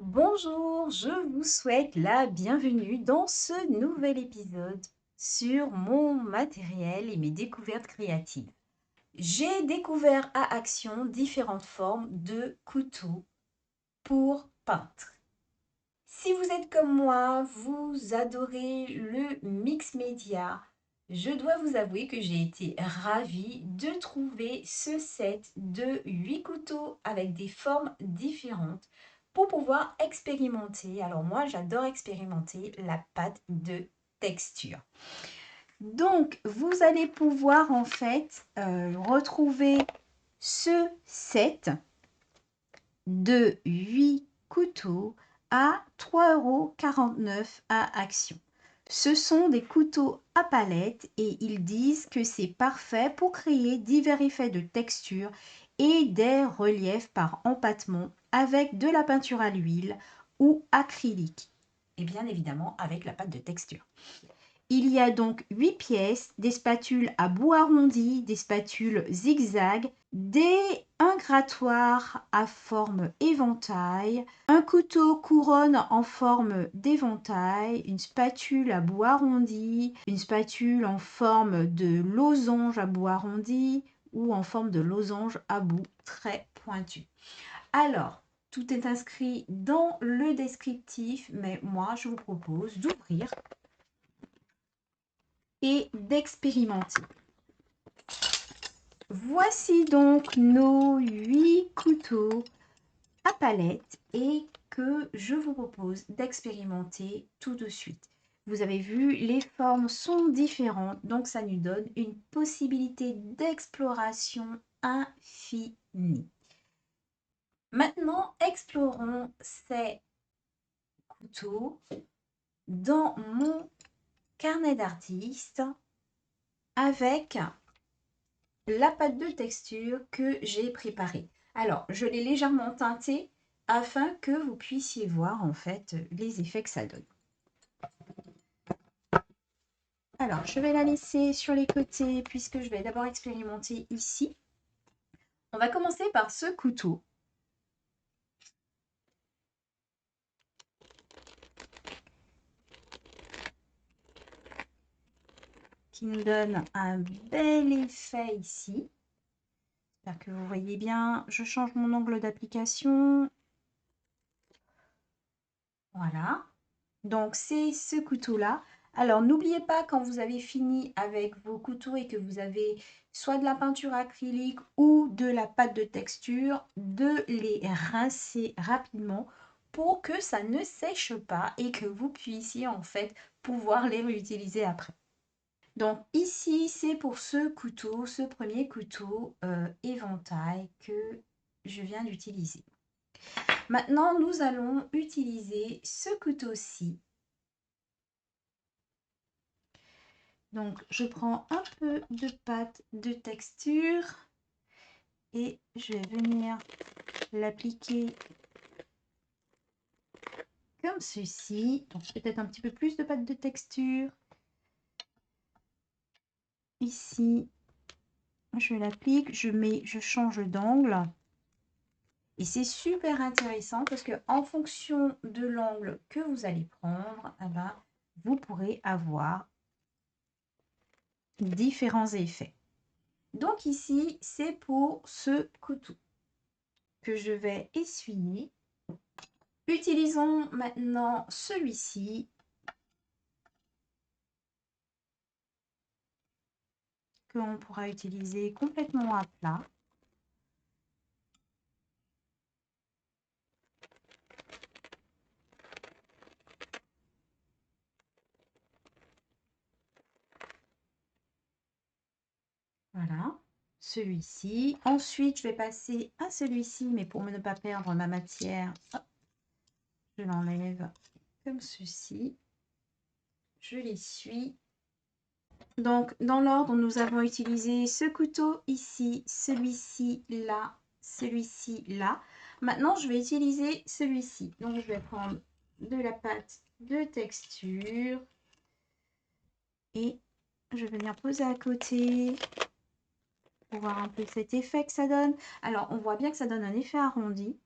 Bonjour, je vous souhaite la bienvenue dans ce nouvel épisode sur mon matériel et mes découvertes créatives. J'ai découvert à Action différentes formes de couteaux pour peindre. Si vous êtes comme moi, vous adorez le mix média, je dois vous avouer que j'ai été ravie de trouver ce set de 8 couteaux avec des formes différentes pour pouvoir expérimenter. Alors moi, j'adore expérimenter la pâte de texture. Donc, vous allez pouvoir en fait retrouver ce set de 8 couteaux à 3,49 € à Action. Ce sont des couteaux à palette et ils disent que c'est parfait pour créer divers effets de texture et des reliefs par empattement avec de la peinture à l'huile ou acrylique. Et bien évidemment avec la pâte de texture. Il y a donc 8 pièces, des spatules à bout arrondi, des spatules zigzag, un grattoir à forme éventail, un couteau couronne en forme d'éventail, une spatule à bout arrondi, une spatule en forme de losange à bout arrondi ou en forme de losange à bout très pointu. Alors, tout est inscrit dans le descriptif, mais moi je vous propose d'ouvrir et d'expérimenter. Voici donc nos 8 couteaux à palette et que je vous propose d'expérimenter tout de suite. Vous avez vu, les formes sont différentes, donc ça nous donne une possibilité d'exploration infinie. Maintenant, explorons ces couteaux dans mon carnet d'artiste avec la pâte de texture que j'ai préparée. Alors, je l'ai légèrement teintée afin que vous puissiez voir en fait les effets que ça donne. Alors, je vais la laisser sur les côtés puisque je vais d'abord expérimenter ici. On va commencer par ce couteau. Qui nous donne un bel effet ici. J'espère que vous voyez bien. Je change mon angle d'application. Voilà. Donc, c'est ce couteau-là. Alors, n'oubliez pas quand vous avez fini avec vos couteaux et que vous avez soit de la peinture acrylique ou de la pâte de texture, de les rincer rapidement pour que ça ne sèche pas et que vous puissiez en fait pouvoir les réutiliser après. Donc ici, c'est pour ce couteau, ce premier couteau éventail que je viens d'utiliser. Maintenant, nous allons utiliser ce couteau-ci. Donc, je prends un peu de pâte de texture et je vais venir l'appliquer comme ceci. Donc, peut-être un petit peu plus de pâte de texture. Ici, je l'applique, je change d'angle. Et c'est super intéressant parce que en fonction de l'angle que vous allez prendre, eh ben, vous pourrez avoir différents effets. Donc ici, c'est pour ce couteau que je vais essuyer. Utilisons maintenant celui-ci que l'on pourra utiliser complètement à plat. Voilà, celui-ci. Ensuite, je vais passer à celui-ci, mais pour ne pas perdre ma matière, hop, je l'enlève comme ceci. Je l'essuie. Donc, dans l'ordre, nous avons utilisé ce couteau ici, celui-ci là, celui-ci là. Maintenant, je vais utiliser celui-ci. Donc, je vais prendre de la pâte de texture et je vais venir poser à côté pour voir un peu cet effet que ça donne. Alors, on voit bien que ça donne un effet arrondi.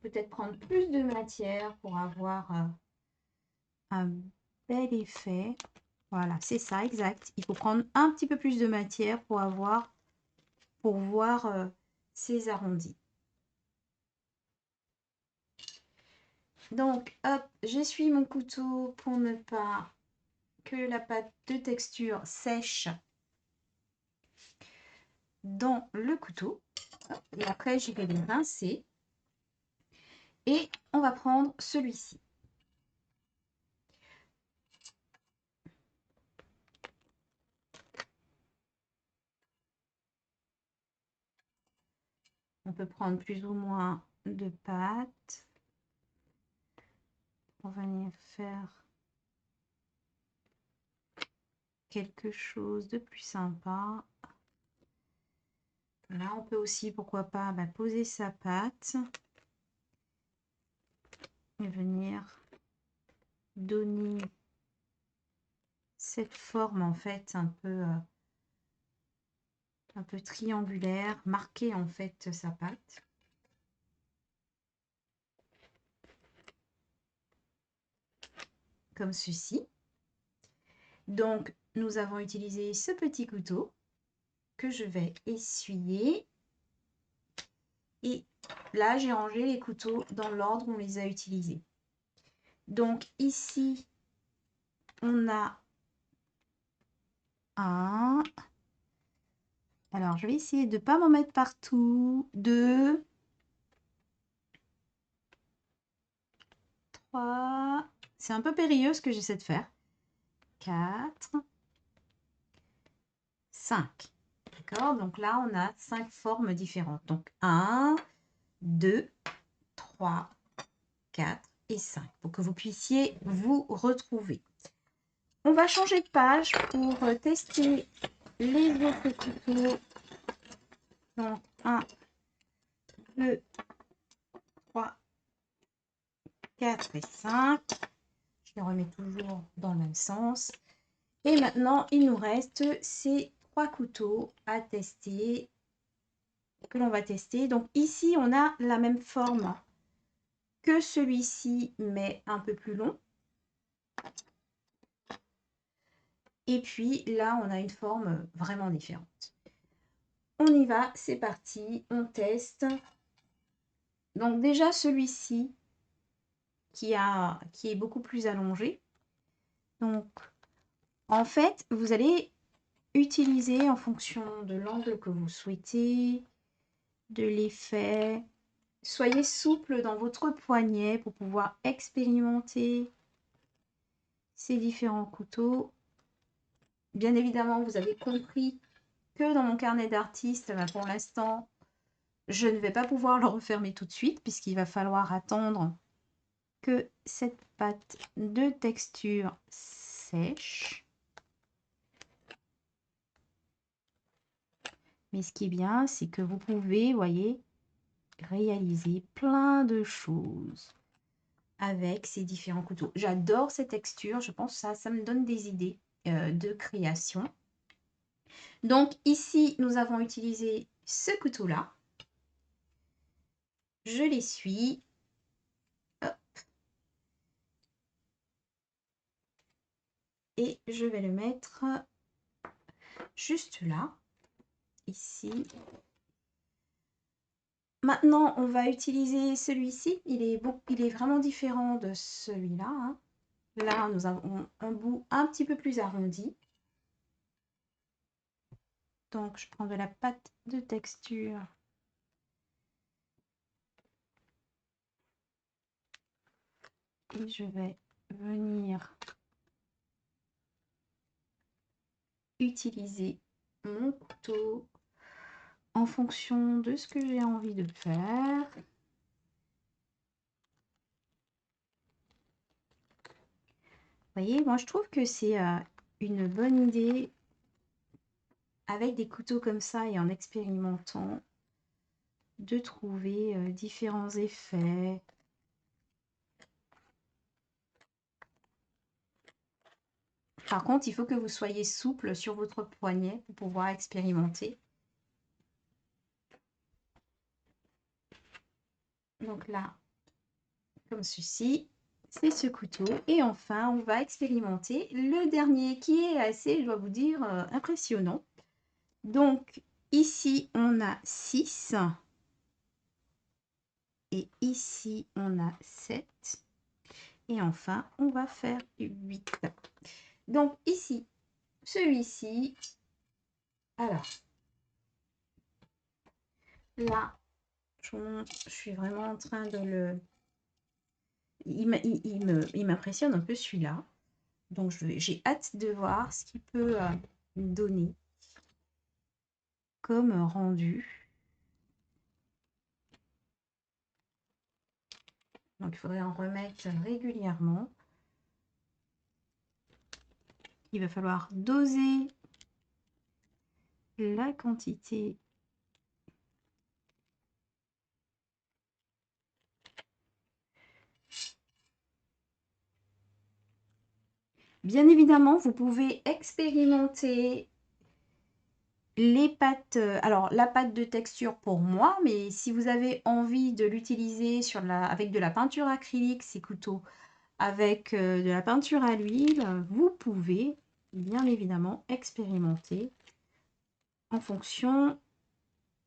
peut-être prendre plus de matière pour avoir un bel effet. Voilà, c'est ça, exact. Il faut prendre un petit peu plus de matière pour voir ces arrondis. Donc, hop, j'essuie mon couteau pour ne pas que la pâte de texture sèche dans le couteau. Et après, je vais les rincer. Et on va prendre celui-ci. On peut prendre plus ou moins de pâte pour venir faire quelque chose de plus sympa. Là, on peut aussi, pourquoi pas, poser sa pâte et venir donner cette forme en fait un peu triangulaire, marquer en fait sa pâte. Comme ceci. Donc, nous avons utilisé ce petit couteau que je vais essuyer. Et là, j'ai rangé les couteaux dans l'ordre où on les a utilisés. Donc, ici, on a un. Alors, je vais essayer de ne pas m'en mettre partout. 2, 3. C'est un peu périlleux ce que j'essaie de faire. 4, 5. D'accord? Donc là, on a 5 formes différentes. Donc 1, 2, 3, 4 et 5 pour que vous puissiez vous retrouver. On va changer de page pour tester les autres couteaux. Donc 1, 2, 3, 4 et 5. Je les remets toujours dans le même sens. Et maintenant, il nous reste ces 3 couteaux à tester, que l'on va tester. Donc ici, on a la même forme que celui-ci, mais un peu plus long. Et puis là, on a une forme vraiment différente. On y va, c'est parti, on teste. Donc déjà, celui-ci, qui est beaucoup plus allongé. Donc, en fait, vous allez utiliser en fonction de l'angle que vous souhaitez, de l'effet. Soyez souple dans votre poignet pour pouvoir expérimenter ces différents couteaux. Bien évidemment, vous avez compris que dans mon carnet d'artiste, pour l'instant, je ne vais pas pouvoir le refermer tout de suite puisqu'il va falloir attendre que cette pâte de texture sèche. Mais ce qui est bien, c'est que vous pouvez, voyez, réaliser plein de choses avec ces différents couteaux. J'adore ces textures, je pense que ça me donne des idées de création. Donc ici, nous avons utilisé ce couteau-là. Je l'essuie. Et je vais le mettre juste là, ici. Maintenant, on va utiliser celui-ci. Il est vraiment différent de celui-là. Hein. Là, nous avons un bout un petit peu plus arrondi. Donc, je prends de la pâte de texture. Et je vais venir utiliser mon couteau en fonction de ce que j'ai envie de faire. Vous voyez, moi je trouve que c'est une bonne idée avec des couteaux comme ça et en expérimentant de trouver différents effets. Par contre, il faut que vous soyez souple sur votre poignet pour pouvoir expérimenter. Donc là, comme ceci. C'est ce couteau. Et enfin, on va expérimenter le dernier qui est assez, je dois vous dire, impressionnant. Donc, ici, on a 6. Et ici, on a 7. Et enfin, on va faire 8. Donc, ici, celui-ci. Alors, là, je suis vraiment en train de le... Il m'impressionne un peu celui-là. Donc, j'ai hâte de voir ce qu'il peut donner comme rendu. Donc, il faudrait en remettre régulièrement. Il va falloir doser la quantité. Bien évidemment, vous pouvez expérimenter les pâtes. Alors, la pâte de texture pour moi, mais si vous avez envie de l'utiliser avec de la peinture acrylique, ces couteaux, avec de la peinture à l'huile, vous pouvez bien évidemment expérimenter en fonction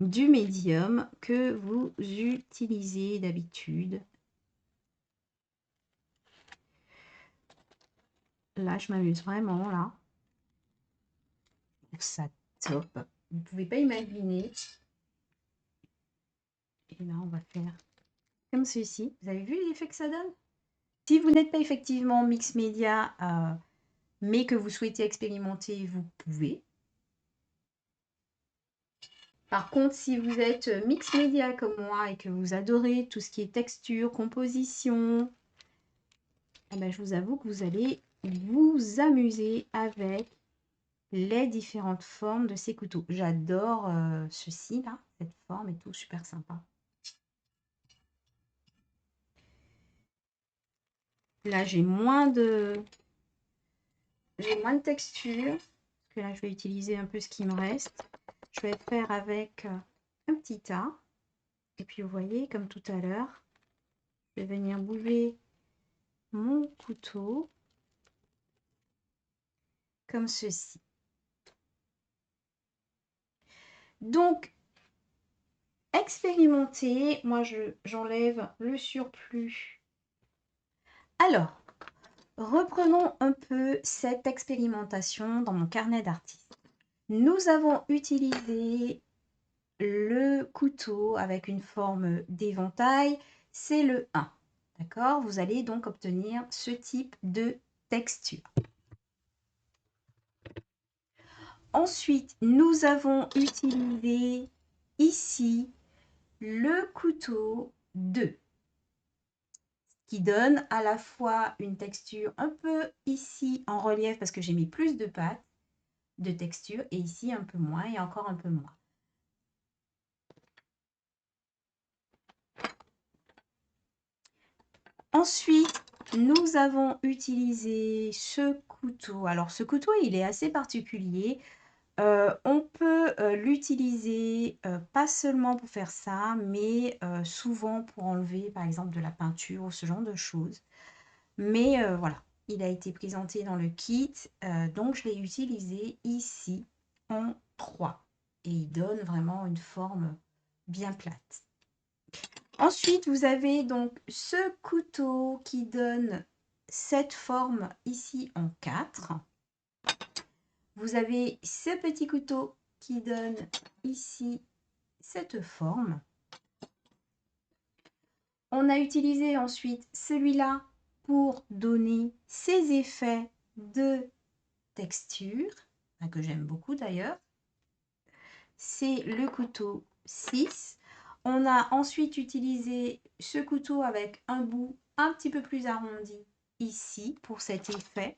du médium que vous utilisez d'habitude. Là, je m'amuse vraiment, là. Je trouve ça top. Vous ne pouvez pas imaginer. Et là, on va faire comme ceci. Vous avez vu l'effet que ça donne? Si vous n'êtes pas effectivement mix média, mais que vous souhaitez expérimenter, vous pouvez. Par contre, si vous êtes mix média comme moi et que vous adorez tout ce qui est texture, composition, eh ben, je vous avoue que vous allez vous amuser avec les différentes formes de ces couteaux. J'adore ceci là, cette forme est tout super sympa. Là, j'ai moins de texture, parce que là, je vais utiliser un peu ce qui me reste. Je vais faire avec un petit tas. Et puis, vous voyez, comme tout à l'heure, je vais venir bouger mon couteau comme ceci. Donc, expérimenter, moi, j'enlève le surplus. Alors, reprenons un peu cette expérimentation dans mon carnet d'artiste. Nous avons utilisé le couteau avec une forme d'éventail, c'est le 1. D'accord? Vous allez donc obtenir ce type de texture. Ensuite, nous avons utilisé ici le couteau 2 qui donne à la fois une texture un peu ici en relief parce que j'ai mis plus de pâte de texture et ici un peu moins et encore un peu moins. Ensuite, nous avons utilisé ce couteau. Alors, ce couteau, il est assez particulier. On peut l'utiliser pas seulement pour faire ça, mais souvent pour enlever, par exemple, de la peinture ou ce genre de choses. Mais voilà, il a été présenté dans le kit, donc je l'ai utilisé ici en 3. Et il donne vraiment une forme bien plate. Ensuite, vous avez donc ce couteau qui donne cette forme ici en 4. Vous avez ce petit couteau qui donne ici cette forme. On a utilisé ensuite celui-là pour donner ces effets de texture, que j'aime beaucoup d'ailleurs. C'est le couteau 6. On a ensuite utilisé ce couteau avec un bout un petit peu plus arrondi ici pour cet effet.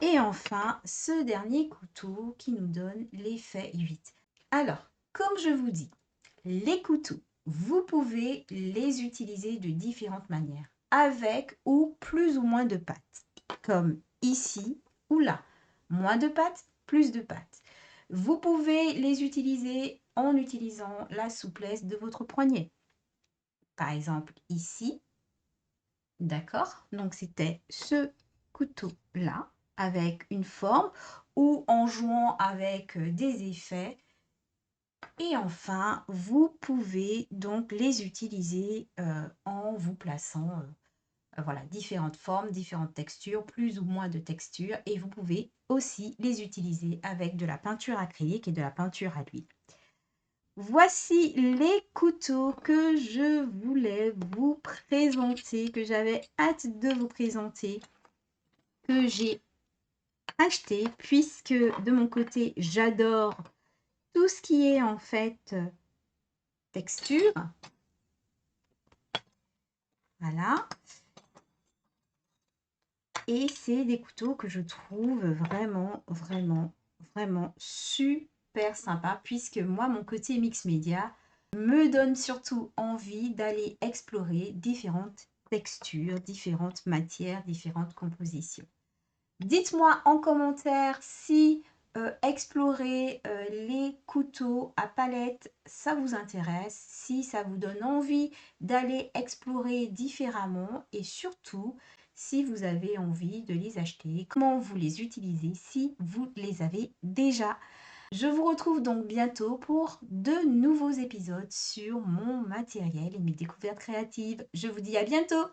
Et enfin, ce dernier couteau qui nous donne l'effet 8. Alors, comme je vous dis, les couteaux, vous pouvez les utiliser de différentes manières, avec ou plus ou moins de pâte, comme ici ou là. Moins de pâte, plus de pâte. Vous pouvez les utiliser en utilisant la souplesse de votre poignet. par exemple ici. D'accord? Donc c'était ce couteau-là avec une forme ou en jouant avec des effets. Et enfin, vous pouvez donc les utiliser en vous plaçant voilà, différentes formes, différentes textures, plus ou moins de textures. Et vous pouvez aussi les utiliser avec de la peinture acrylique et de la peinture à l'huile. Voici les couteaux que je voulais vous présenter, que j'avais hâte de vous présenter, que j'ai acheté puisque de mon côté, j'adore tout ce qui est en fait texture. Voilà. Et c'est des couteaux que je trouve vraiment, vraiment, vraiment super sympa puisque moi, mon côté mix média me donne surtout envie d'aller explorer différentes textures, différentes matières, différentes compositions. Dites-moi en commentaire si explorer les couteaux à palette, ça vous intéresse, si ça vous donne envie d'aller explorer différemment et surtout si vous avez envie de les acheter, comment vous les utilisez si vous les avez déjà. Je vous retrouve donc bientôt pour de nouveaux épisodes sur mon matériel et mes découvertes créatives. Je vous dis à bientôt!